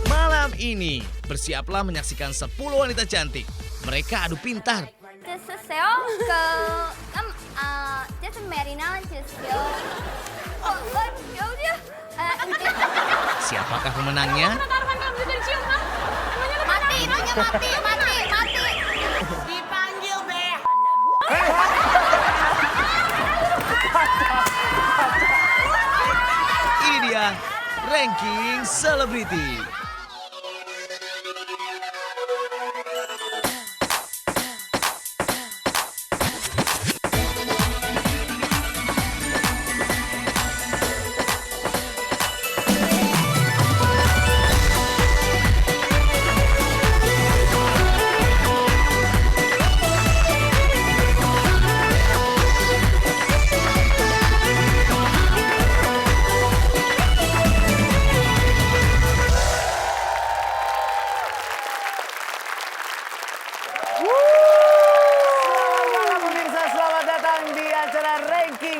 Malam ini, bersiaplah menyaksikan 10 wanita cantik. Mereka adu pintar. 这是谁哦？这是 Marina， 这是Siapakah pemenangnya? mati, ibunya mati. Dipanggil Beh. Ini dia ranking selebriti.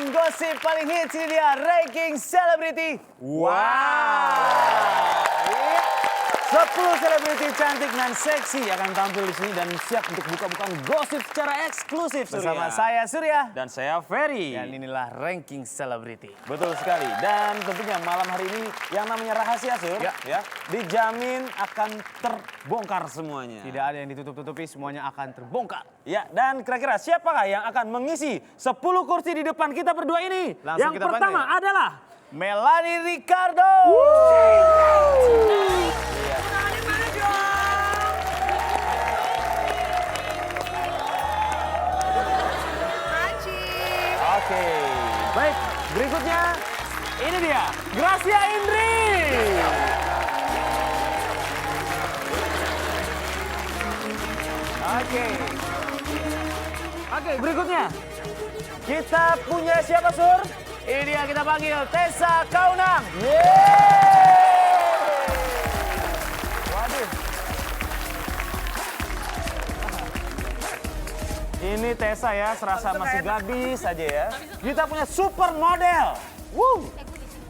Gosip paling hits, ini dia ranking selebriti. Wow. 10 selebriti cantik dan seksi akan tampil di sini dan siap untuk buka-bukaan gosip secara eksklusif bersama saya Surya Dan saya Ferry. dan inilah ranking selebriti. Betul sekali. Dan tentunya malam hari ini yang namanya rahasia Sur, Ya. dijamin akan terbongkar semuanya. Tidak ada yang ditutup-tutupi, semuanya akan terbongkar. Ya, dan kira-kira siapakah yang akan mengisi 10 kursi di depan kita berdua ini? Langsung yang kita pertama panggil. adalah Melanie Ricardo. Oke, baik. Berikutnya ini dia Gracia Indri. Oke, berikutnya kita punya siapa Sur? Ini dia kita panggil Tessa Kaunang. Waduh. Ini Tessa ya, serasa masih gadis aja ya. Kita punya super model.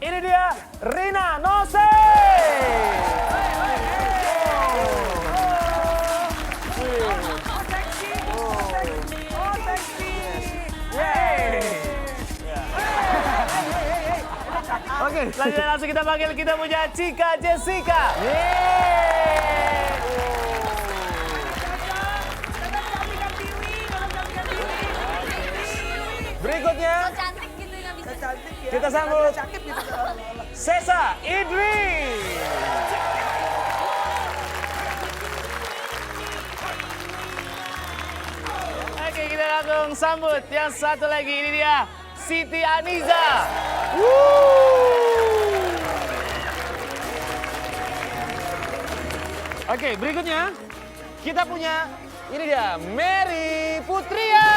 Ini dia Rina Nose. Oke, selanjutnya langsung kita panggil kita punya Cika Jessica. Berikutnya Cantik gitu nggak bisa. kita sambut Sesa Idri. Oke, kita langsung sambut yang satu lagi, ini dia Siti Aniza. Oke, berikutnya kita punya ini dia Mary Putria.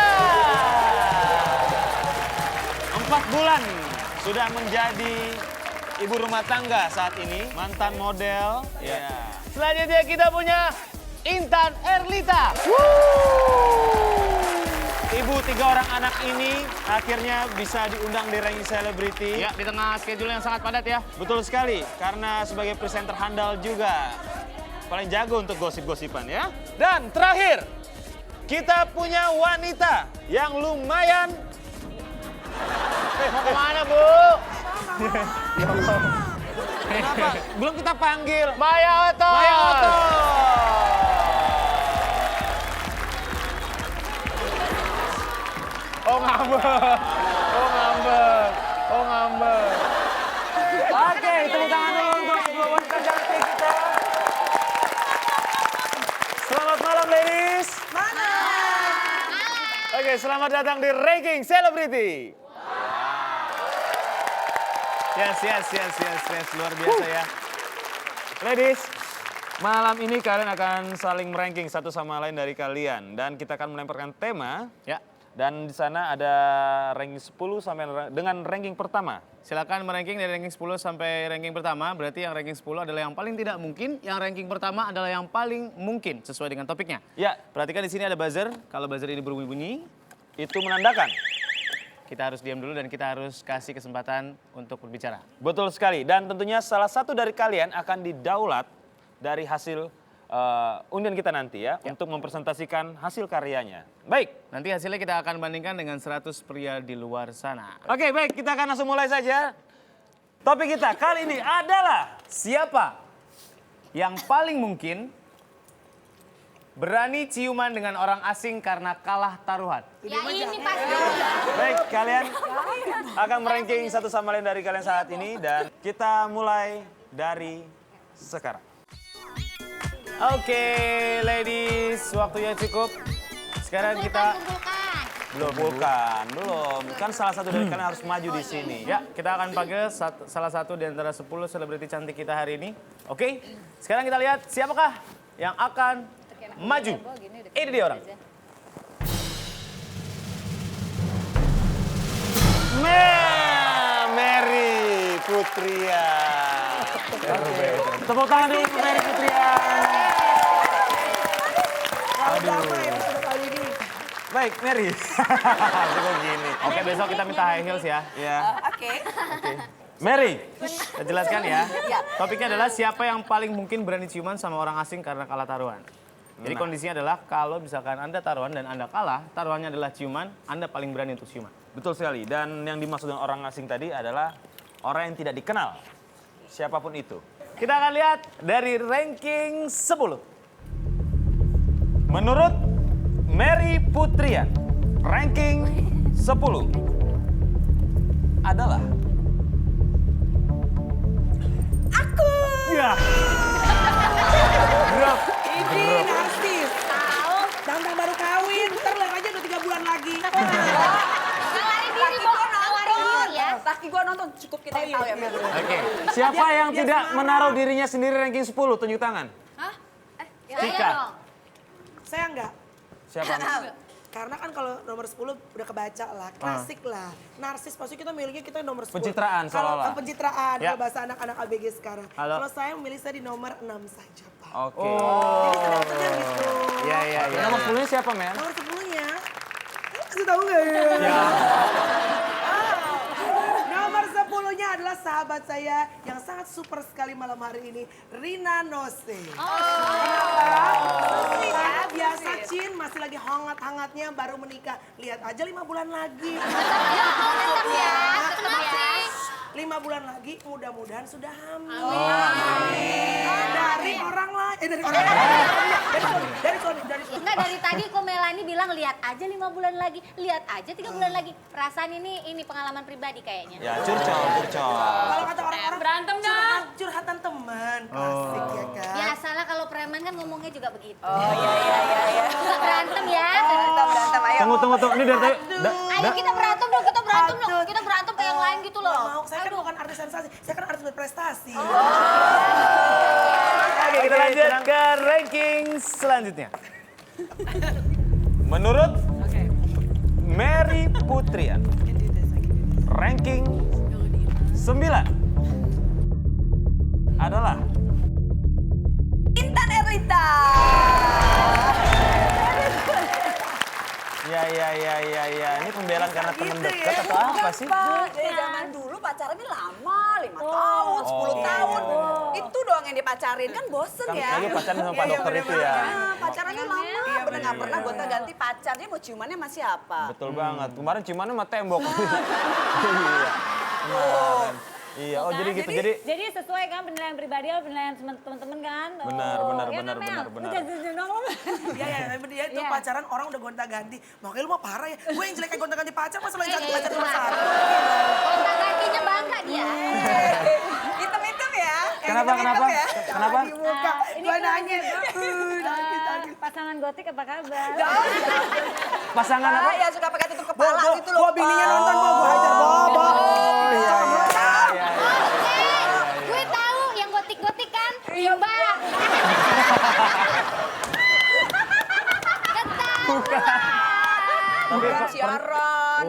4 bulan sudah menjadi ibu rumah tangga saat ini, mantan model. Ya. Selanjutnya kita punya Intan Erlita. Ibu 3 orang anak ini akhirnya bisa diundang di ranking selebriti. Ya, di tengah schedule yang sangat padat ya. Betul sekali, karena sebagai presenter handal juga paling jago untuk gosip-gosipan ya. Dan terakhir, kita punya wanita yang lumayan. Mau kemana, Bu? Kenapa? Belum kita panggil. Maya Oto. Maya Oto. Oh ngambek. Oke, tepuk tangan dulu untuk dua wanita cantik kita. Selamat malam, ladies. Oke, selamat datang di ranking selebriti. Yes, luar biasa ya. Ladies, malam ini kalian akan saling meranking satu sama lain dari kalian. Dan kita akan melemparkan tema. Ya, Dan di sana ada ranking 10 sampai dengan ranking pertama. silakan meranking dari ranking 10 sampai ranking pertama. Berarti yang ranking 10 adalah yang paling tidak mungkin, yang ranking pertama adalah yang paling mungkin sesuai dengan topiknya. Ya, Perhatikan di sini ada buzzer. Kalau buzzer ini berbunyi, itu menandakan kita harus diam dulu dan kita harus kasih kesempatan untuk berbicara. Betul sekali. Dan tentunya salah satu dari kalian akan didaulat dari hasil undian kita nanti ya, untuk mempresentasikan hasil karyanya. Baik. Nanti hasilnya kita akan bandingkan dengan 100 pria di luar sana. Oke, baik. Kita akan langsung mulai saja. Topik kita kali ini adalah Siapa yang paling mungkin berani ciuman dengan orang asing karena kalah taruhan? Ya ini pasti. baik, kalian akan meranking satu sama lain dari kalian saat ini dan kita mulai dari sekarang. Oke, ladies, waktunya cukup. Sekarang kita Kumpulkan. Belum. Kan salah satu dari kalian harus maju di sini. ya, kita akan panggil salah satu di antara 10 selebriti cantik kita hari ini. Oke, sekarang kita lihat siapakah yang akan maju. Ini dia orang. Mary Putria. Tepuk tangan dulu untuk Mary Putria. Baik, Mary. Cukup gini. Oke, besok kita minta high heels ya. Ya. Oke. Mary. Saya jelaskan ya. Topiknya adalah siapa yang paling mungkin berani ciuman sama orang asing karena kalah taruhan. Jadi kondisinya adalah kalau misalkan Anda taruhan dan Anda kalah, taruhannya adalah ciuman, Anda paling berani untuk ciuman. Betul sekali. Dan yang dimaksud dengan orang asing tadi adalah orang yang tidak dikenal. Siapapun itu. Kita akan lihat dari ranking 10. Menurut Mary Putria, ranking 10 adalah Aku. Ya. Ini narsis. Tahu. Tantang baru kawin. Ntar lihat aja udah 3 bulan lagi. Nawarin diri, Bo. Nawarin diri ya. Laki gua nonton cukup kita yang tahu ya, Mel. Oke. siapa yang tidak menaruh dirinya sendiri ranking 10? Tunjuk tangan. Tika. dong. Saya enggak. Siapa? Karena kan kalau nomor 10 udah kebaca lah, klasik lah. Narsis pasti kita milihnya kita nomor 10. Pencitraan Kalau seolah-olah. pencitraan, Ya. kalau bahasa anak-anak ABG sekarang. Halo. Kalau saya memilih saya di nomor 6 saja, Pak. Oke. Jadi senang-senang gitu. Ya, ya, ya. Nomor 10-nya siapa, Mel? Nomor 10-nya, kasih tahu nggak ya? Nomor 10-nya adalah sahabat saya yang sangat super sekali malam hari ini, Rina Nose. Karena biasa Cin masih lagi hangat-hangatnya baru menikah. Lihat aja 5 bulan lagi. Tetap ya. 5 bulan lagi mudah-mudahan sudah hamil. Dari orang lain. Dari suami. Enggak, dari tadi kok Melani bilang lihat aja 5 bulan lagi, lihat aja 3 bulan lagi. Perasaan ini pengalaman pribadi kayaknya. Ya, curcol. Kalau kata orang-orang Berantem dong. curhatan teman. Klasik ya kan? Biasalah kalau preman kan ngomongnya juga begitu. Oh iya. Suka berantem ya. Berantem ayo. Tunggu. Ini dari tadi. Ayo kita berantem dong. Kita berantem kayak yang lain gitu loh. Nggak mau, saya kan bukan artis sensasi, saya kan artis berprestasi. Oke, kita lanjut ke ranking selanjutnya. Menurut Mary Putria, ranking 9 adalah Intan Erlita. Ya. Ini pembelaan karena teman Gitu dekat ya. atau apa sih? Jadi zaman dulu pacarannya lama, 5 tahun, 10 tahun. Itu doang yang dipacarin, kan bosen ya. Lagi pacaran sama Pak Dokter itu ya. Nah, pacarannya lama, bener nggak pernah gonta-ganti pacar. Dia mau ciumannya sama siapa? Betul banget. Kemarin ciumannya sama tembok. Iya. Kemarin. Iya, oh jadi gitu. Jadi sesuai kan penilaian pribadi atau penilaian teman-teman kan? Benar. Dia itu pacaran orang udah gonta-ganti. Makanya lu mah parah ya. Gue yang jelek kayak gonta-ganti pacar, masa lo yang cantik pacar cuma satu. Gonta-gantinya bangga dia. Hitam-hitam ya. Kenapa? Di muka. Gue nanya. Pasangan gotik apa kabar? Pasangan apa? Ya suka pakai tutup kepala gitu loh. Gue bininya nonton, gue hajar. Gue tahu yang gotik-gotik kan. Rimba. Bukan siaran,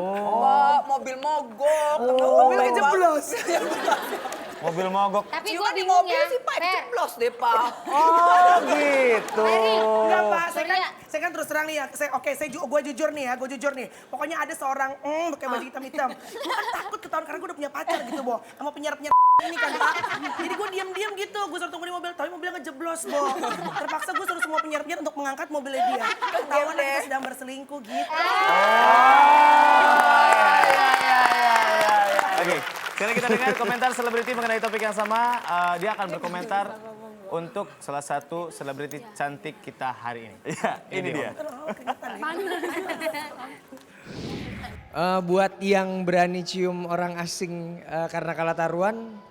mobil mogok, Mobil kejeblos. Mobil mogok. Tapi gue Ciuman di bingung mobil ya. sih Pak, Fer, diceplos deh Pak. Oh gitu. Enggak Pak, Surya. saya kan terus terang nih ya. Gue jujur nih. Pokoknya ada seorang pakai baju hitam-hitam. Gue kan takut ketahuan karena gue udah punya pacar gitu, Bo. Sama penyiar-penyiar ini kan, Pak. Jadi gue diam-diam gitu. Gue suruh tunggu di mobil, tapi mobilnya ngejeblos, Bo. Terpaksa gue suruh semua penyiar-penyiar untuk mengangkat mobilnya dia. Ketahuan kita sedang berselingkuh gitu. Oke, sekarang kita dengar komentar selebriti mengenai topik yang sama. Dia akan berkomentar untuk salah satu selebriti cantik kita hari ini. Ya, ini dia. Buat yang berani cium orang asing karena kalah taruhan,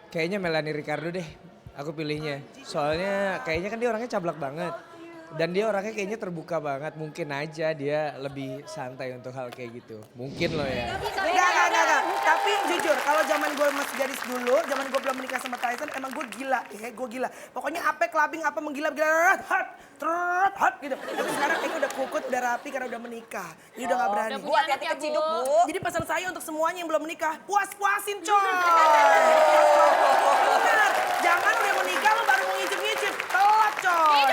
kayaknya Melanie Ricardo deh. Aku pilihnya. Soalnya kayaknya kan dia orangnya cablak banget. Dan dia orangnya kayaknya terbuka banget. Mungkin aja dia lebih santai untuk hal kayak gitu. Mungkin loh ya. Enggak. Tapi jujur, kalau zaman gue masih gadis dulu, zaman gue belum menikah sama Tyson, emang gue gila. Gue gila. Pokoknya apa clubbing, apa menggila-gila, hot gitu. Tapi sekarang kayaknya udah kukut, udah rapi karena udah menikah. Jadi udah gak berani. Bu, hati-hati keciduk Bu. Jadi pesan saya untuk semuanya yang belum menikah, puas-puasin coy. Bener, jangan udah menikah lo baru mau ngicip-ngicip, telat coy.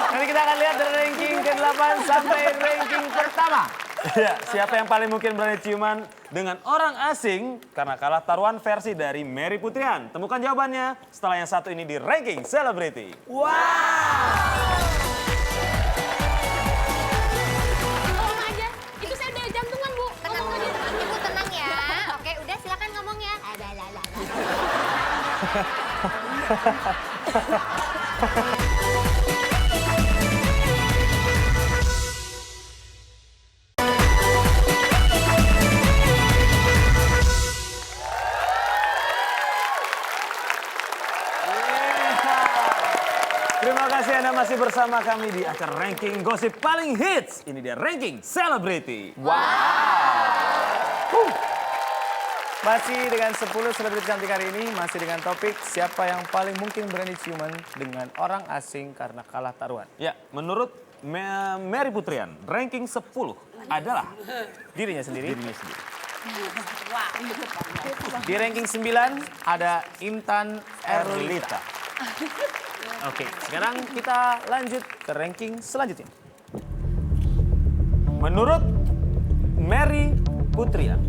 Nanti kita akan lihat dari ranking ke-8 sampai ranking pertama. Ya, siapa yang paling mungkin berani ciuman dengan orang asing karena kalah taruhan versi dari Mary Putrian? Temukan jawabannya setelah yang satu ini di ranking selebriti. Wow. ngomong aja. Itu saya udah jantungan, Bu. Tenang, Ibu tenang ya. Oke, udah silakan ngomong ya. Terima kasih Anda masih bersama kami di acara ranking gosip paling hits. Ini dia ranking selebriti. Masih dengan 10 selebriti cantik hari ini, masih dengan topik siapa yang paling mungkin berani ciuman dengan orang asing karena kalah taruhan. Ya, menurut Mary Putrian, ranking 10 adalah Dirinya sendiri. dirinya sendiri. Di ranking 9 ada Intan Erlita. Oke, sekarang kita lanjut ke ranking selanjutnya. Menurut Mary Putrian,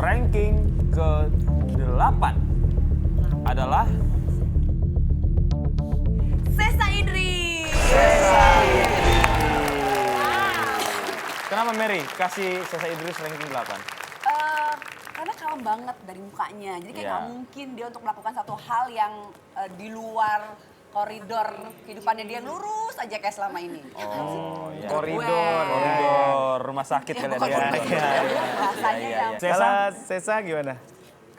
ranking ke-8 adalah Sesa Idris. Kenapa Mary kasih Sesa Idris ranking 8? Karena kalem banget dari mukanya. Jadi kayak Iya. nggak mungkin dia untuk melakukan satu hal yang di luar koridor kehidupannya dia yang lurus aja kayak selama ini. Oh, iya. Koridor. Rumah sakit kali pokoknya ada. bahasanya yang Kalau Sesa gimana?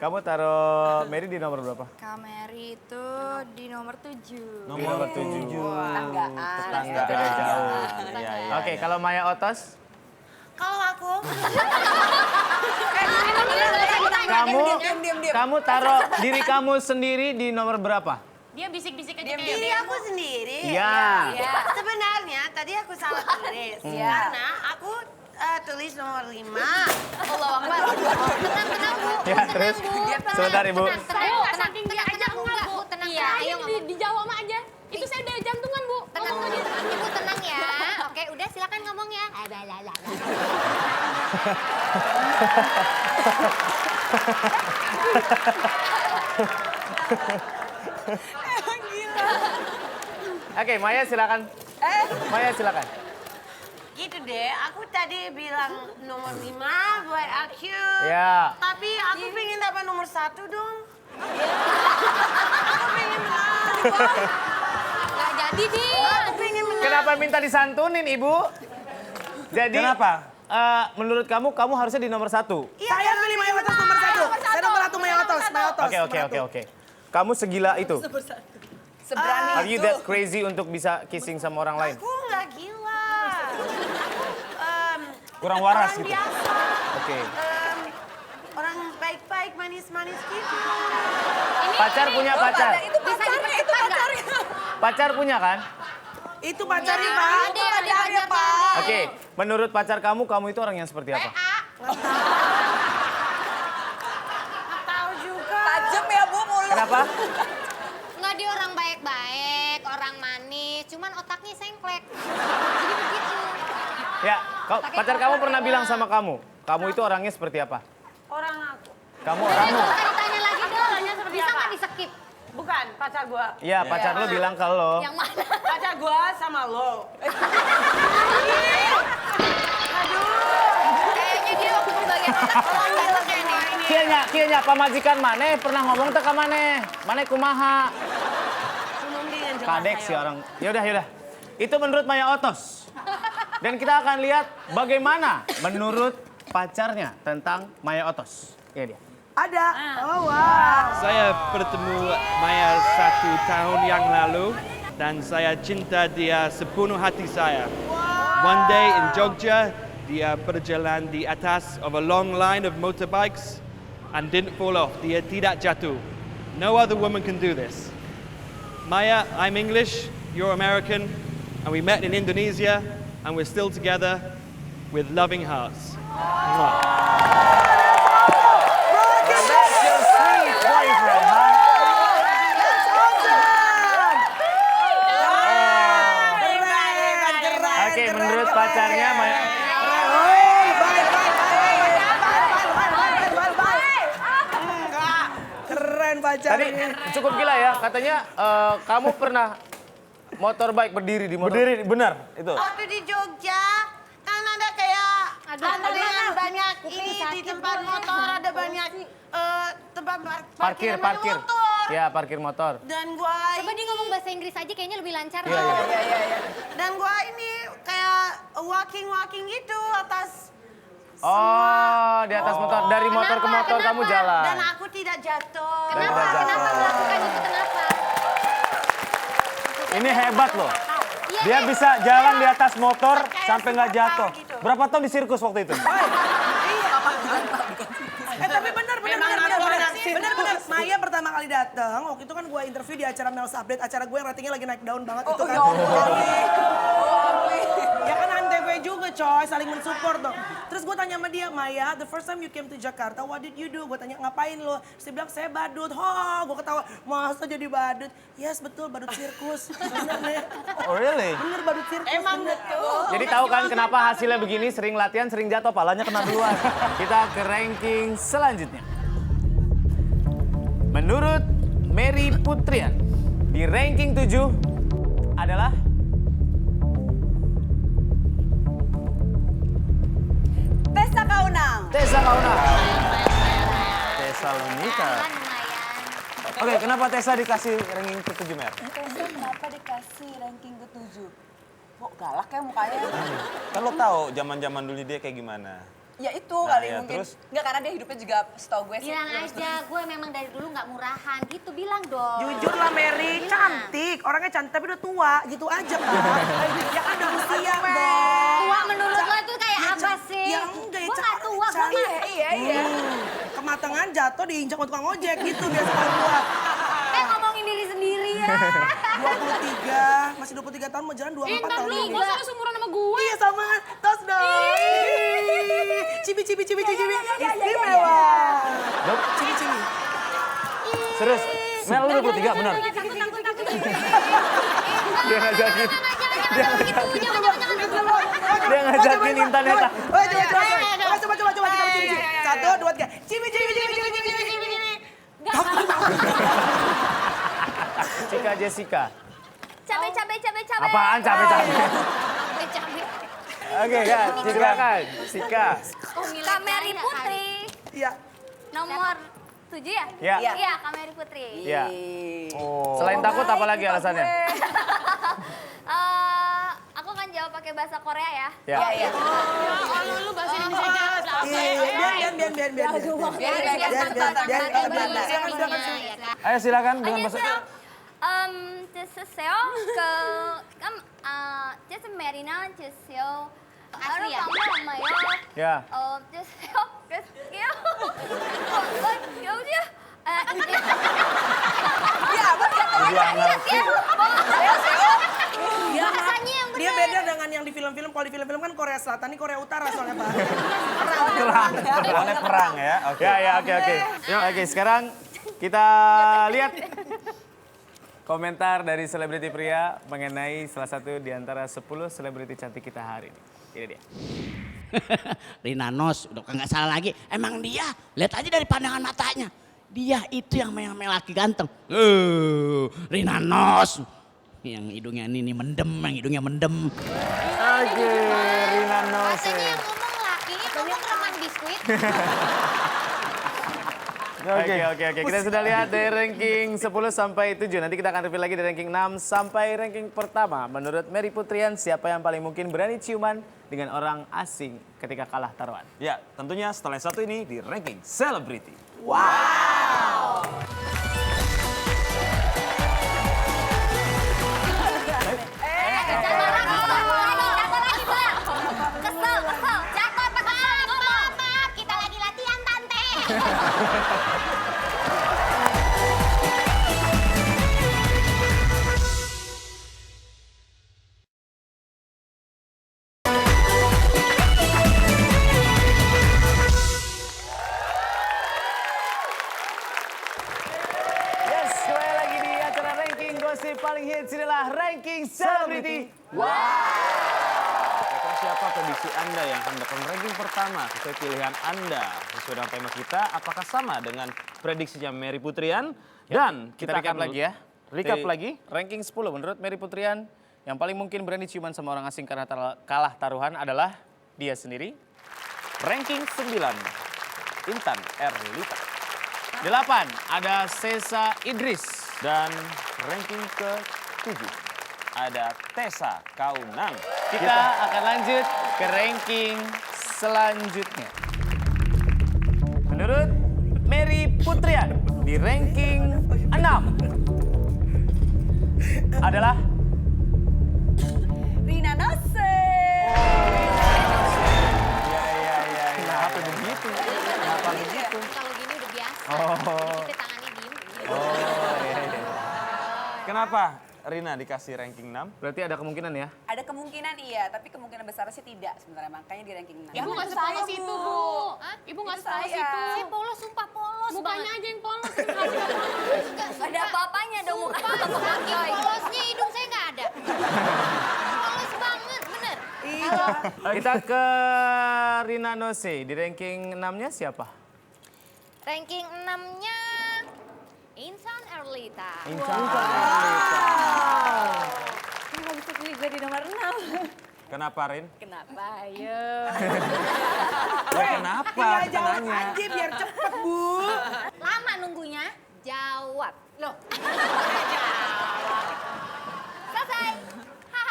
Kamu taruh Mary di nomor berapa? Kameri itu di nomor 7. Nomor 7. tetanggaan. Tetangga Tetanggaan. jauh. Iya, iya. Oke, kalau Maya Otos, Kalau aku, kamu taruh diri kamu sendiri di nomor berapa? dia bisik-bisik aja Diri kayak aku sendiri. Iya. Sebenarnya tadi aku salah tulis. Karena aku tulis nomor 5. Allah Akbar. Tenang, Bu. Ya, terus sebentar Ibu. Tenang. Saking dia aja enggak, Bu. Tenang, Iya, ayo ngomong. dijawab aja. Itu saya udah jantungan, Bu. Tenang, Ibu tenang ya. Oke, udah silakan ngomong ya. Oke, Maya silakan. Maya silakan. Gitu deh, aku tadi bilang nomor 5 buat aku. Ya. Tapi aku pengen dapat nomor 1 dong. Aku pengen menang. Nggak jadi, Di. Aku pengen menang. Kenapa minta disantunin, Ibu? Jadi, Kenapa? Menurut kamu harusnya di nomor 1. Saya pilih Maya Otos nomor 1. Saya nomor 1 Maya Otos. Oke. Kamu segila itu. Seberani Are you itu. that crazy untuk bisa kissing sama orang lain? Aku nggak gila. Kurang waras Orang gitu. biasa. Oke. Orang baik-baik, manis-manis gitu. Pacar punya pacar. Itu pacarnya, itu pacarnya. Pacar punya kan? Itu pacarnya, Pak. Ada Pacarnya, Pak. Oke, menurut pacar kamu itu orang yang seperti apa? Kenapa? Nggak, dia orang baik-baik, orang manis, cuman otaknya sengklek. Jadi begitu. Ya, pacar kamu pernah bilang sama kamu itu orangnya seperti apa? Orang aku. Kamu Boleh orangmu. nggak usah ditanya lagi dong, seperti bisa apa? nggak di-skip? Bukan, pacar gua. Iya, pacar lo bilang ke lo. Yang mana? Pacar gua sama lo. Kayaknya dia waktu bagian otak orang Kianya, pamajikan maneh pernah ngomong teh ka maneh. Maneh kumaha? Kadek sih orang. Yaudah. Itu menurut Maya Otos. Dan kita akan lihat bagaimana menurut pacarnya tentang Maya Otos. Ini dia. Ada. Oh wow. Saya bertemu Maya 1 tahun yang lalu dan saya cinta dia sepenuh hati saya. One day in Jogja, dia berjalan di atas of a long line of motorbikes and didn't fall off. Dia tidak jatuh. No other woman can do this. Maya, I'm English, you're American, and we met in Indonesia and we're still together with loving hearts. Mwah. Oke, menurut pacarnya Maya. Keren pacarnya. Tadi cukup gila ya, katanya kamu pernah motorbike berdiri di motor. Berdiri, benar itu. Waktu di Jogja, kan ada kayak ada banyak ini di tempat motor, ada banyak tempat Parkir. motor. Ya, parkir motor. Dan gua Coba dia ngomong bahasa Inggris aja kayaknya lebih lancar. Iya. dan gua ini kayak walking gitu atas. Oh, di atas motor. Dari motor ke motor kamu jalan. Dan aku tidak jatuh. Kenapa? Kenapa melakukan itu? Kenapa? Ini hebat loh. Iya, Dia bisa jalan di atas motor sampai nggak jatuh. Berapa tahun di sirkus waktu itu? Tapi benar. Maya pertama kali datang, waktu itu kan gue interview di acara Mel's Update, acara gue yang ratingnya lagi naik daun banget itu kan. Ya kan Antv juga coy, saling mensupport dong. Terus gue tanya sama dia, Maya, the first time you came to Jakarta, what did you do? Gue tanya, ngapain lo? Terus dia bilang, saya badut. Gue ketawa, masa jadi badut? Yes, betul, badut sirkus. Bener nih. Oh really? Bener, badut sirkus. Emang betul. Jadi tahu kan kenapa hasilnya begini? Sering latihan, sering jatuh, palanya kena duluan. Kita ke ranking selanjutnya. Menurut Mary Putrian, di ranking 7 adalah Tessa Kaunang. Tessa Kaunang. Tesalonika. Oke, kenapa Tessa dikasih ranking ke-7, Mer? Tessa kenapa dikasih ranking ke-7? Kok galak ya mukanya? Kan lo tahu zaman-zaman dulu dia kayak gimana. Ya itu Nah, kali ya, mungkin. terus? Enggak, karena dia hidupnya juga setahu gue sih. Bilang aja, gue memang dari dulu nggak murahan gitu, bilang dong. Jujur lah Mary, cantik. Orangnya cantik tapi udah tua, gitu aja kan. Ya kan udah usia dong. Tua menurut lo itu kayak apa sih? Ya enggak ya, Gue nggak tua, gue mah. Iya. Kematangan jatuh diinjak sama tukang ojek gitu biasa gua. Ngomongin diri sendiri ya. 23, masih 23 tahun mau jalan 24 tahun ini. Gue sama seumuran sama gue. Iya sama, tos dong. Cibi. Istimewa. Cibi. Serius? Mel, lu 23, benar? Takut. Dia ngajakin. Dia ngajakin Intan ya, Coba kita cibi. 1, 2, 3. Cibi. Cika Jessica. Cabe. Apaan cabe? Cabe. Oke, ya, silakan. Sika. Kak Mary Putri. Iya. Nomor 7 ya? Ya. Iya, Kak Mary Putri. Iya. Oh. Selain takut apa lagi alasannya? Aku kan jawab pakai bahasa Korea ya. Ya. Iya. Lu bahasa Indonesia jawab. Biar. Ayo silakan dengan bahasa. 주세요. 메리나 주세요. Asli ya? 엄마요. Ya. 주세요. 주세요. 여보세요. Bahasanya yang Dia benar. beda dengan yang di film-film. Kalau di film-film kan Korea Selatan, ini Korea Utara soalnya Pak. Perang ya, oke. Ya, oke. Yuk, oke, sekarang Kita lihat komentar dari selebriti pria mengenai salah satu di antara 10 selebriti cantik kita hari ini. Ini dia. Rina Nose, udah nggak salah lagi. Emang dia, lihat aja dari pandangan matanya. Dia itu yang laki ganteng. Rina Nose. Yang hidungnya ini mendem, yang hidungnya mendem. Oke, Rina Nose. Rasanya yang ngomong lakinya ngomong reman biskuit. Oke. Kita sudah lihat dari ranking 10 sampai 7. Nanti kita akan review lagi dari ranking 6 sampai ranking pertama. Menurut Mary Putrian, siapa yang paling mungkin berani ciuman dengan orang asing ketika kalah taruhan? Ya, tentunya setelah yang satu ini di ranking selebriti. Kesel. Jatuh apa kesel? Maaf, kita lagi latihan, Tante. Yes, kembali lagi di acara ranking gosip paling hits inilah ranking selebriti. Kira-kira siapa prediksi Anda yang akan mendapatkan ranking pertama sesuai pilihan Anda? Sesuai dengan tema kita, apakah sama dengan prediksinya Mary Putrian? Dan Kita recap akan lagi ya. Recap Di lagi. Ranking 10 menurut Mary Putrian, yang paling mungkin berani ciuman sama orang asing karena kalah taruhan adalah dia sendiri. Ranking 9, Intan Erlita. 8, ada Sesa Idris. Dan ranking ke-7, ada Tessa Kaunang. Kita akan lanjut ke ranking selanjutnya. Menurut Mary Putrian, di ranking 6 adalah Rina Nose. Iya. Kenapa begitu? Kenapa begitu? Kalau gini udah biasa. Oh. Kita tangannya diem. Iya. Kenapa Rina dikasih ranking 6? Berarti ada kemungkinan ya? Ada kemungkinan iya, tapi kemungkinan besar sih tidak sebenarnya. Makanya di ranking 6. Ibu nggak sepolos itu, Bu. Ibu nggak sepolos itu. Si polos, sumpah polos Mukanya banget. aja yang polos. Ada apa-apanya dong muka. Saking polosnya hidung saya nggak ada. Polos banget, bener. Iya. Kita ke Rina Nose. Di ranking 6-nya siapa? Ranking 6-nya Intan Erlita. Intan. Nggak bisa pilih gue di nomor 6. Kenapa, Rin? Kenapa? Ayo. Kenapa? Tinggal Kita jawab nanya. aja biar cepet, Bu. Lama nunggunya, jawab. Loh. Selesai.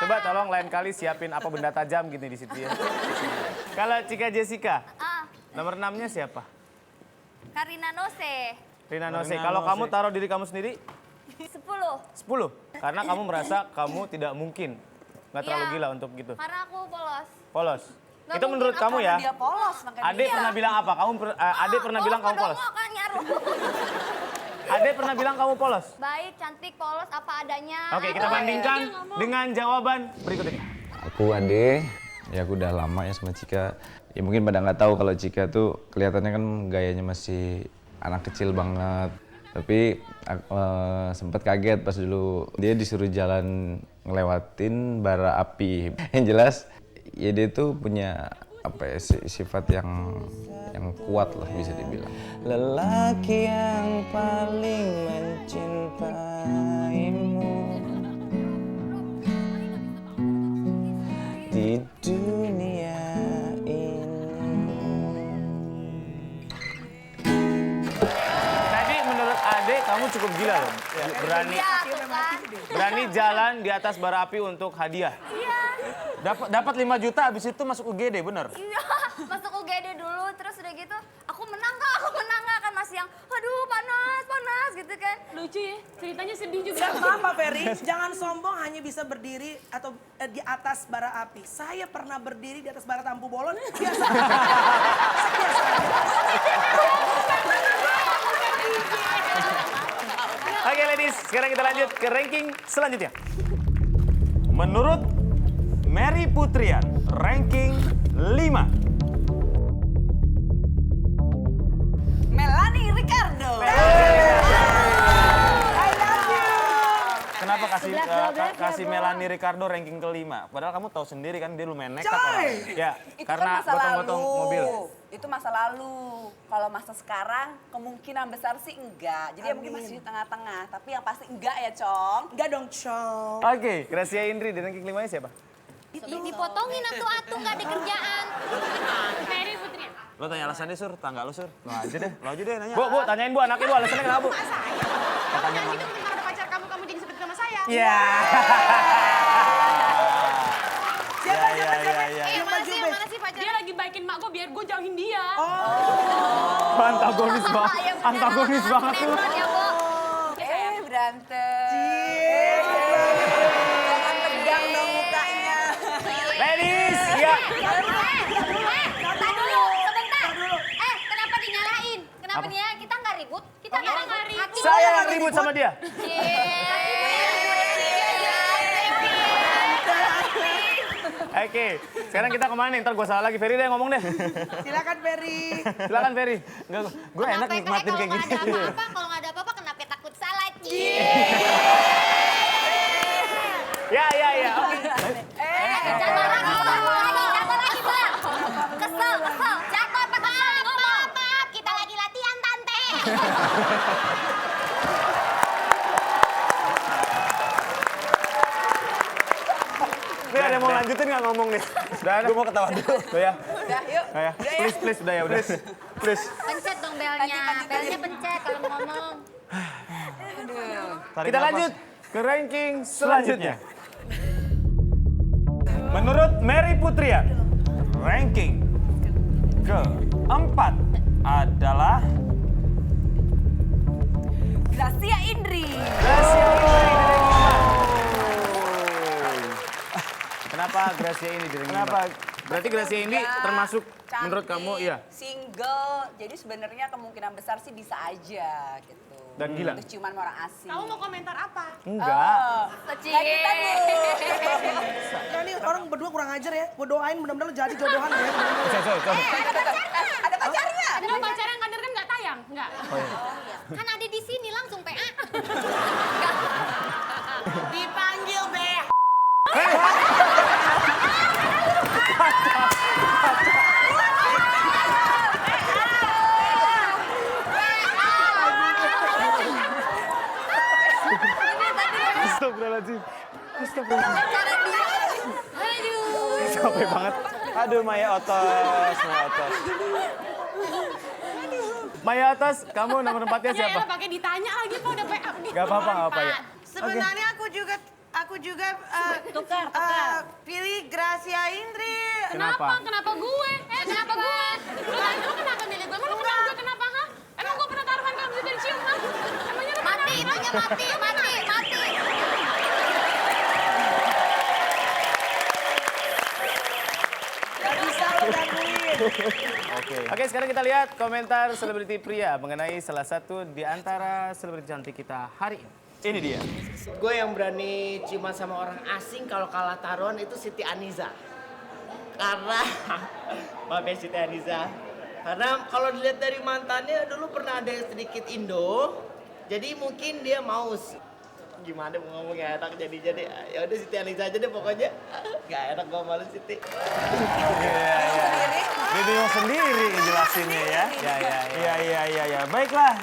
Coba tolong lain kali siapin apa benda tajam gitu di situ ya. Kalau Cika Jessica, nomor 6-nya siapa? Karina Nose. Rina Nose. Rina Kalau Nose. kamu taruh diri kamu sendiri 10. 10. Karena kamu merasa kamu tidak mungkin. Nggak terlalu Iya. gila untuk gitu. Karena aku polos. Polos. Nggak Itu menurut mungkin kamu ya? Dia polos makanya. Adek pernah bilang apa? Adek pernah bilang kamu polos? Kan nyaru. Adek pernah bilang kamu polos? Baik, cantik, polos, apa adanya. Oke, kita bandingkan dengan jawaban berikut ini. Aku Ade, ya aku udah lama ya sama Cika. Ya mungkin pada nggak tahu kalau Cika tuh kelihatannya kan gayanya masih anak kecil banget. Tapi sempat kaget pas dulu dia disuruh jalan ngelewatin bara api. Yang jelas ya dia tuh punya apa ya, sifat yang kuat lah bisa dibilang. Lelaki yang paling mencintaimu di dunia ini. Tadi menurut Ade kamu cukup gila loh. Berani jalan di atas bara api untuk hadiah. Dapat 5 juta habis itu masuk UGD, bener? Iya, masuk UGD dulu, terus udah gitu, aku menang nggak kan masih yang, aduh panas gitu kan. Lucu ya, ceritanya sedih juga. Dan maaf Pak Ferry, jangan sombong hanya bisa berdiri atau di atas bara api. Saya pernah berdiri di atas bara tampu bolon, biasa. Oke ladies, sekarang kita lanjut ke ranking selanjutnya. Menurut Mary Putrian, ranking 5. Melanie Ricardo. kasih Melanie Ricardo ranking kelima. Padahal kamu tahu sendiri kan dia lumayan nekat orang. Ya, Itu karena kan masa gotong-gotong lalu. mobil. Itu masa lalu. Kalau masa sekarang kemungkinan besar sih enggak. Jadi ya mungkin masih di tengah-tengah. Tapi yang pasti enggak ya, Cong. Enggak dong, Cong. Oke, Gracia Indri di ranking kelimanya siapa? Dipotongin atu-atu nggak ada kerjaan. Mary Putri. Lo tanya alasannya, Sur. Tangga lo, Sur. Lo aja deh nanya. Bu, tanyain Bu, anaknya Bu, alasannya kenapa Bu? Katanya gitu ketika ada pacar kamu jadi seperti sama saya. Iya. Siapa? Mana sih pacar? Dia lagi baikin mak gue biar gue jauhin dia. Antagonis banget. Antagonis banget tuh. Ya, Bu. Berantem. Jangan tegang dong mukanya. Ladies, ya. Sebentar dulu. Kenapa dinyalain? Kenapa dia? Kita nggak ribut? Kita nggak ribut. Saya yang ribut sama dia. Oke, sekarang kita kemana nih? Ntar gue salah lagi. Ferry deh ngomong deh. Silakan Ferry. Silakan Ferry. Gue enak nikmatin kayak gini. Kalau nggak ada apa-apa, kenapa takut salah? Ya. Oke. Jatuh lagi, Bang. Kesel. Jatuh apa kesel? Maaf, kita lagi latihan, Tante. Nih ada yang mau lanjutin nggak ngomong nih? Gue mau ketawa dulu. Udah ya. Udah, yuk. Ya. Please, udah ya, udah. Please. Pencet dong belnya. Belnya pencet kalau mau ngomong. Tarik Kita nafas. lanjut ke ranking selanjutnya. Menurut Mary Putria, ranking keempat adalah Gracia Indri. Gracia Indri di ranking 5. Kenapa Gracia Indri di ranking 5? Kenapa? Berarti Gracia Indri termasuk menurut kamu, iya? Single, jadi sebenarnya kemungkinan besar sih bisa aja gitu. Dan gila? Untuk ciuman sama orang asing. Kamu mau komentar apa? Enggak. Nah, kita Bu. Nah, ini orang berdua kurang ajar ya. Gue doain mudah-mudahan lo jadi jodohan ya. Ada pacarnya. Ada pacaran kan nggak tayang? Nggak. Kan ada di sini langsung PA. Dipanggil Be. Astagfirullahaladzim. Capek banget. Aduh Maya Otos. Maya Otos, kamu nomor 4-nya Ya siapa? elah pakai ditanya lagi Pak udah PA. Gak apa-apa ya. Sebenarnya aku juga Tukar. pilih Gracia Indri. Kenapa? Kenapa gue? Kenapa gue? Lu kenapa milih gue? Emang lu kenal gue kenapa, ha? Emang gue pernah taruhan kamu bisa dicium, ha? Emangnya lu Mati, ibunya mati. Gak bisa lo gangguin. Oke, sekarang kita lihat komentar selebriti pria mengenai salah satu di antara selebriti cantik kita hari ini. Ini dia. Gue yang berani ciuman sama orang asing kalau kalah taruhan itu Siti Aniza. Karena, maaf ya Siti Aniza. Karena kalau dilihat dari mantannya dulu pernah ada yang sedikit Indo. Jadi mungkin dia mau gimana mau ngomongnya enak jadi ya udah Siti Aniza aja deh pokoknya. Gak enak gue malu Siti. Dia bingung sendiri ngejelasinnya ya. Iya. Baiklah.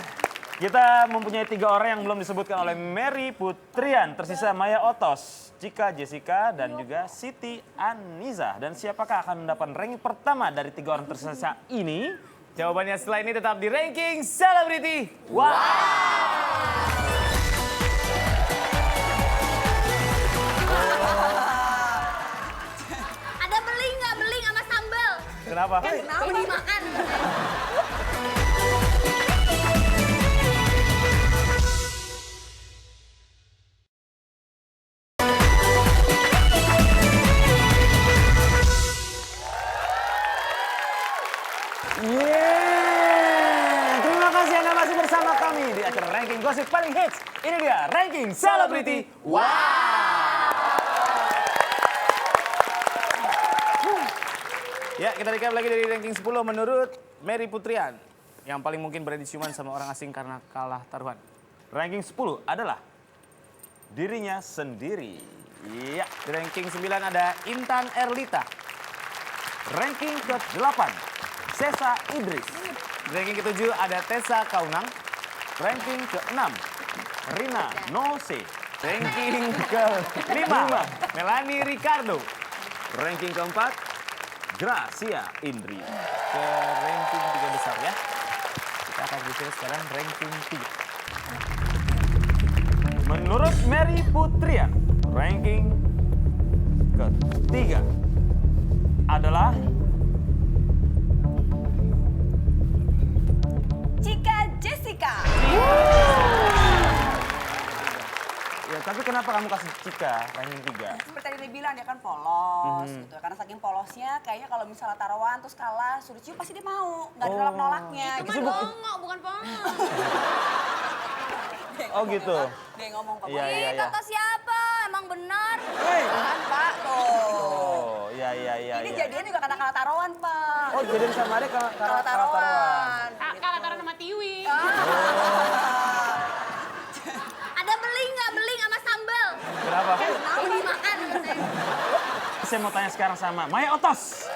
Kita mempunyai 3 orang yang belum disebutkan oleh Mary Putrian. Tersisa Maya Otos, Cika Jessica, dan juga Siti Aniza. Dan siapakah akan mendapat ranking pertama dari 3 orang tersisa ini? Jawabannya setelah ini tetap di ranking selebriti. Wow! Ada beling sama sambal. Kenapa? Mau dimakan. Terima kasih Anda masih bersama kami di acara ranking gosip paling hits. Ini dia ranking selebriti. Wow! Ya, kita recap lagi dari ranking 10 menurut Mary Putrian. Yang paling mungkin berani ciuman sama orang asing karena kalah taruhan. Ranking 10 adalah dirinya sendiri. Iya, di ranking 9 ada Intan Erlita. Ranking ke-8, Sesa Idris. Di ranking ke-7 ada Tessa Kaunang. Ranking ke-6, Rina Nose. Ranking ke-5, Melanie Ricardo. Ranking ke-4, Gracia Indri. Ke ranking 3 besar ya. Kita akan bicara sekarang ranking 3. Menurut Mary Putrian, ranking ke-3 adalah Cika Jessica. Ya, tapi kenapa kamu kasih Cika ranking 3? Seperti tadi dia bilang, dia kan polos gitu. Karena saking polosnya, kayaknya kalau misalnya taruhan terus kalah, suruh cium pasti dia mau. Nggak nolak-nolaknya. Itu kan bongok, bukan bongok. Oh gitu. Dia ngomong Pak. Iya, iya, Ih, iya. kata siapa? Emang benar. Kan Pak tuh. Oh, iya, iya, iya. Ini iya. jadian juga karena kalah taruhan Pak. Oh, jadian sama dia Kalah kalah taruhan. Kalah taruhan sama Tiwi. Ada beling nggak beling sama sambal? Kenapa? Mau dimakan. Saya mau tanya sekarang sama Maya Otos.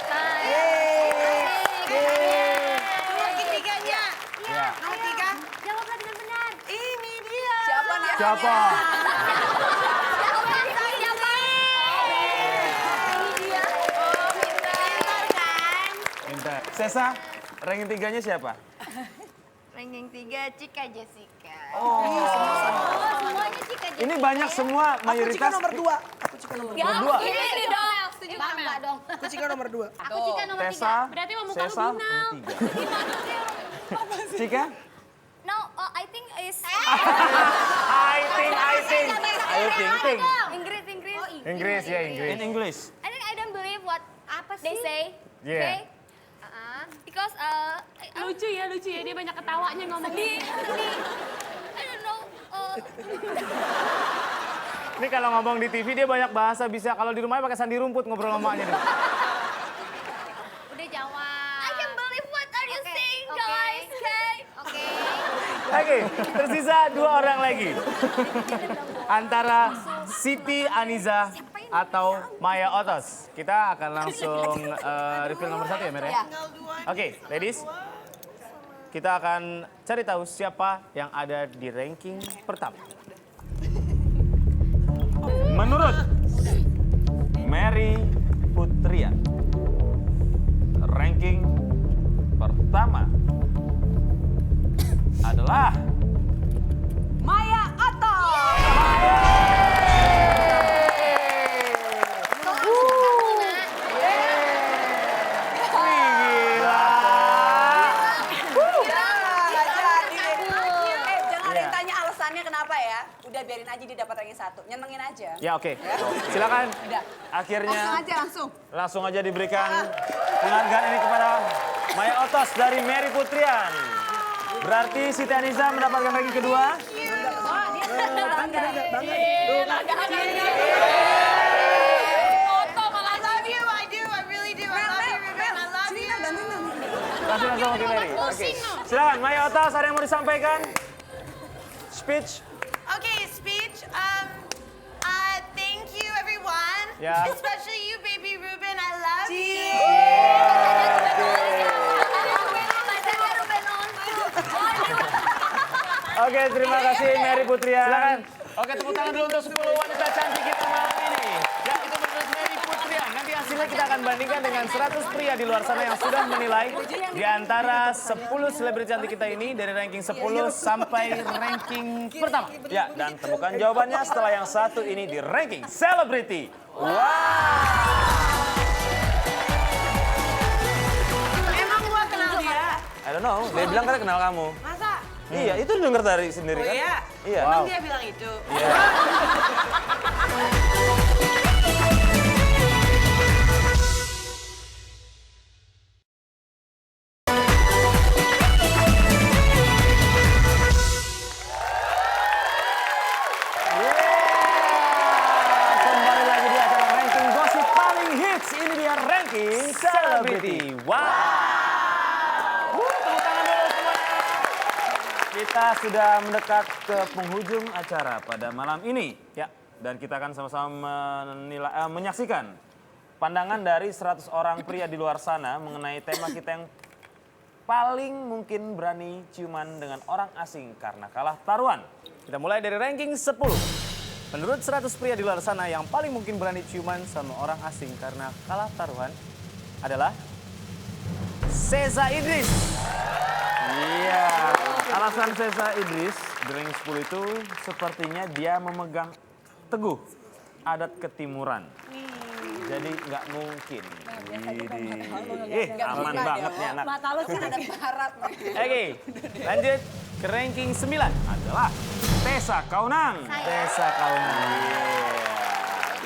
Ranking 3-nya. Ya. Nomor 3. Jawablah dengan benar. Ini dia. Siapa nih? Siapa? Jawablah siapa? Ini dia. Pintar kan? Pintar. Sesa, ranking 3-nya siapa? Ranking 3 Cika Jessica. Semuanya Cika Ini banyak semua Aku Cika mayoritas. nomor 2. Aku Cika nomor 2. Ya, Berdua. ini dong. Setuju enggak dong? Aku Cika nomor 2. Aku Cika nomor 3. Tessa, Berarti mau muka lu Sesa, binal. nomor 3. Cika? No, I think is I think. Ayo think. Inggris. Inggris ya, Inggris. In English. I think I don't believe what they say. Yeah. Okay? Because Lucu ya, dia banyak ketawanya ngomongnya. I don't know. Ini kalau ngomong di TV dia banyak bahasa bisa. Kalau di rumahnya pakai sandi rumput ngobrol sama emaknya. nih. Udah jawab. I can believe what are you saying, guys. Okay. Oke, tersisa 2 orang lagi. Antara Siti Aniza atau Maya Otos. Kita akan langsung reveal nomor 1 ya, Mer ya? Oke, ladies. Kita akan cari tahu siapa yang ada di ranking pertama. Menurut Mary Putrian, ranking pertama adalah Maya Otos. Jangan ada yang tanya alasannya kenapa ya. Udah biarin aja dia dapat ranking 1. Nyenengin aja. Ya oke, silakan. Udah. akhirnya Langsung aja. langsung aja diberikan penghargaan ini kepada Maya Otos dari Mary Putrian. Berarti Siti Aniza mendapatkan ranking kedua. Langsung ke Mary. Oke. Silakan Maya Otos, ada yang mau disampaikan? Speech. Okay, speech. Thank you everyone. Yeah. Especially you, baby Ruben. I love you. Oke, terima kasih Mary Putrian. Silakan. Oke, tepuk tangan dulu untuk 10 wanita cantik kita malam ini. Ya, itu menurut Mary Putrian. Nanti hasilnya kita akan bandingkan dengan 100 pria di luar sana yang sudah menilai di antara 10 selebriti cantik kita ini dari ranking 10 sampai ranking pertama. Ya, dan temukan jawabannya setelah yang satu ini di ranking selebriti. Wow! Emang gua kenal dia? I don't know, dia bilang kan kenal kamu. Masa? Iya, itu denger dari sendiri Oh kan? iya? Iya. Emang dia bilang itu? Iya. Kembali lagi di acara ranking gosip paling hits. Ini dia ranking celebrity. Wow. Tepuk tangan dulu semuanya. Kita sudah mendekat ke penghujung acara pada malam ini. Ya. Dan kita akan sama-sama menyaksikan pandangan dari 100 orang pria di luar sana mengenai tema kita yang paling mungkin berani ciuman dengan orang asing karena kalah taruhan. Kita mulai dari ranking 10. Menurut 100 pria di luar sana yang paling mungkin berani ciuman sama orang asing karena kalah taruhan adalah Seza Idris. Iya, alasan Seza Idris di ranking 10 itu sepertinya dia memegang teguh adat ketimuran. Jadi nggak mungkin. Aman banget nih anak. Mata lu sih ada barat. Oke, lanjut ke ranking 9 adalah Tessa Kaunang. Tessa Kaunang.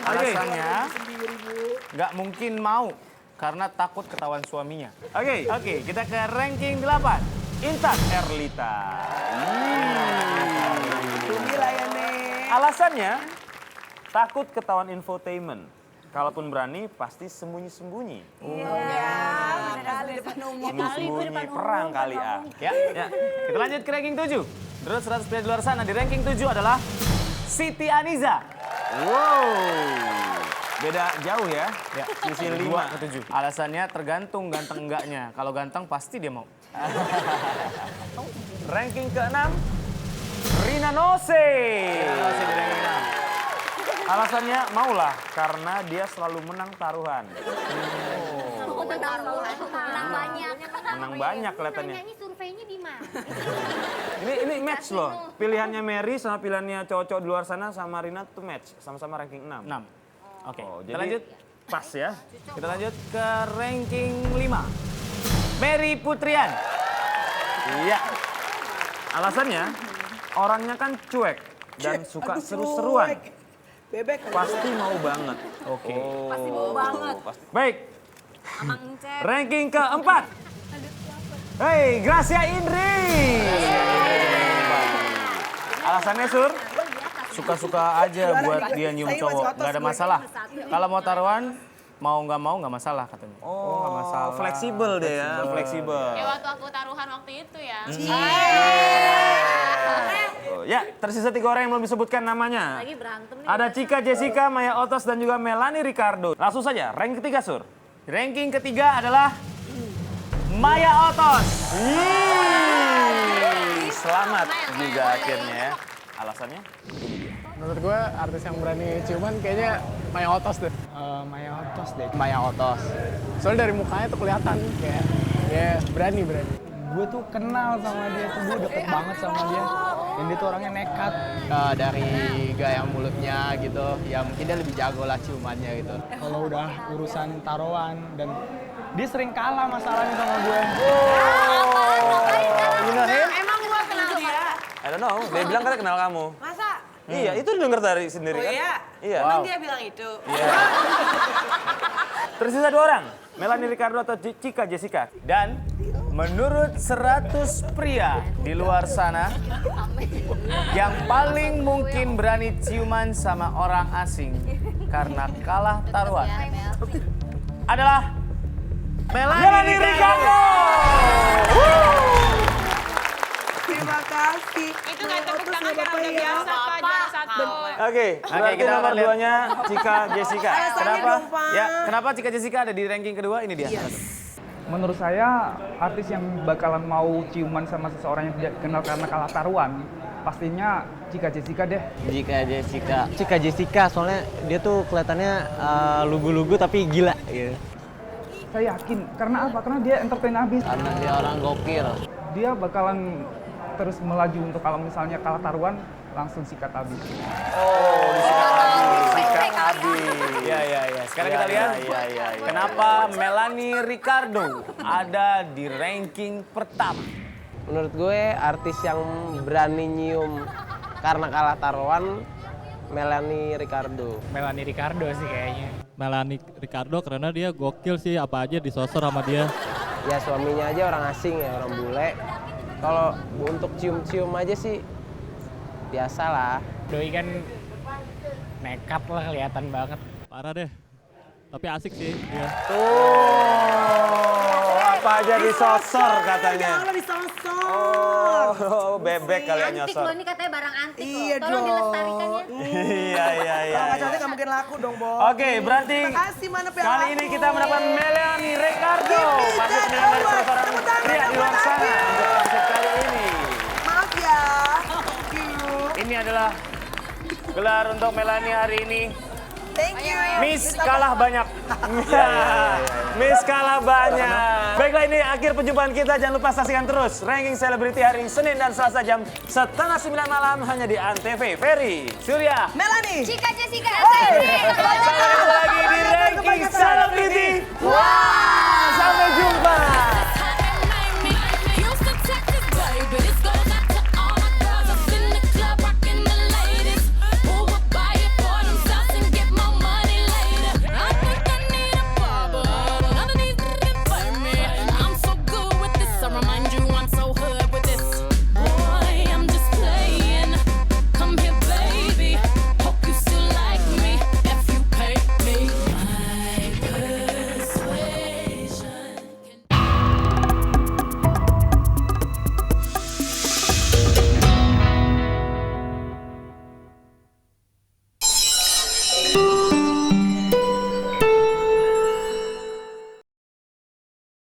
Alasannya nggak mungkin mau karena takut ketahuan suaminya. Oke, kita ke ranking 8. Intan Erlita. Alasannya takut ketahuan infotainment. Kalaupun berani pasti sembunyi-sembunyi. Sembunyi perang kali ah. Ya, kita lanjut ke ranking 7. Terus 100 pria di luar sana di ranking 7 adalah Siti Aniza. Wow, beda jauh ya. Sisi 5 ke 7. Alasannya tergantung ganteng enggaknya. Kalau ganteng pasti dia mau. Ranking ke-6, Rina Nose. Rina Nose di ranking 6. Alasannya maulah karena dia selalu menang taruhan. Menang banyak. Menang banyak kelihatannya. Ini surveinya di mana? Ini match loh. Pilihannya Mary sama pilihannya cowok-cowok di luar sana sama Rina tuh match. Sama-sama ranking 6. Oke, kita jadi lanjut. Pas ya. Kita lanjut ke ranking 5. Mary Putrian. Iya. Alasannya orangnya kan cuek dan suka seru-seruan. Bebek. Pasti mau banget. Oke. Pasti mau banget. Baik. Ranking ke-4. Hei, Gracia Indri. Alasannya Sur? Suka-suka aja buat dia nyium cowok, nggak ada masalah. Kalau mau taruhan, mau nggak masalah katanya. Oh, nggak masalah. Fleksibel deh ya, fleksibel. Kayak waktu aku taruhan waktu itu ya. Ya, tersisa 3 orang yang belum disebutkan namanya. Lagi berantem nih. Ada Cika Jessica, Maya Otos, dan juga Melanie Ricardo. Langsung saja, ranking ketiga, Sur. Ranking ketiga adalah Maya Otos. Selamat juga akhirnya ya. Alasannya? Menurut gue artis yang berani ciuman kayaknya Maya Otos deh. Maya Otos. Soalnya dari mukanya tuh kelihatan kayak dia berani. Gue tuh kenal sama dia tuh, gue deket banget sama dia. Dan dia tuh orangnya nekat. Dari gaya mulutnya gitu, ya mungkin dia lebih jago lah ciumannya gitu. Kalau udah urusan taruhan dan dia sering kalah masalahnya sama gue. You know him? Emang gua kenal dia? I don't know, dia bilang katanya kenal kamu. Masa? Iya, itu denger dari sendiri kan? Iya. Emang dia bilang itu? Tersisa 2 orang, Melanie Ricardo atau Cika Jessica. Dan menurut 100 pria di luar sana yang paling mungkin berani ciuman sama orang asing karena kalah taruhan adalah Melanie Ricardo. Terima kasih. Itu nggak tepuk tangan karena udah biasa Pak juara 1. Oke, berarti kita nomor lihat. 2-nya Cika Jessica. Kenapa? Ya, kenapa Cika Jessica ada di ranking kedua? Ini dia. Menurut saya, artis yang bakalan mau ciuman sama seseorang yang tidak kenal karena kalah taruhan, pastinya Cika Jessica deh. Cika Jessica, soalnya dia tuh kelihatannya lugu-lugu tapi gila gitu. Saya yakin, karena apa? Karena dia entertain abis. Karena dia orang gokil. Dia bakalan terus melaju untuk kalau misalnya kalah taruhan, langsung sikat abis. Oh, sikat abis. Ya. Sekarang kita lihat kenapa Melanie Ricardo ada di ranking pertama. Menurut gue artis yang berani nyium karena kalah taruhan Melanie Ricardo. Melanie Ricardo sih kayaknya. Melanie Ricardo karena dia gokil sih, apa aja disosor sama dia. Ya suaminya aja orang asing ya, orang bule. Kalau untuk cium-cium aja sih biasa lah. Doi kan nekat lah, kelihatan banget. Parah deh. Tapi asik sih dia. Tuh, apa aja disosor katanya. Jangan disosor. Oh, bebek kali yang Antik nyosor. loh, ini katanya barang antik Iya loh. Tolong dong. dilestarikan ya. Iya. Kalau nggak cantik nggak mungkin laku dong, Bo. Oke, berarti Terima kasih, mana piala kali ini kita mendapatkan Melanie Ricardo. Masih dengan dari seorang pria di luar sana untuk episode kali ini. Maaf ya. Thank you. Ini adalah gelar untuk Melanie hari ini. Thank you. Miss kalah banyak. Miss kalah banyak. Baiklah, ini akhir perjumpaan kita. Jangan lupa saksikan terus ranking selebriti hari Senin dan Selasa jam 8:30 malam hanya di Antv. Ferry, Surya, Melanie. Cika Jessica. sampai ketemu lagi di ranking selebriti. Wow.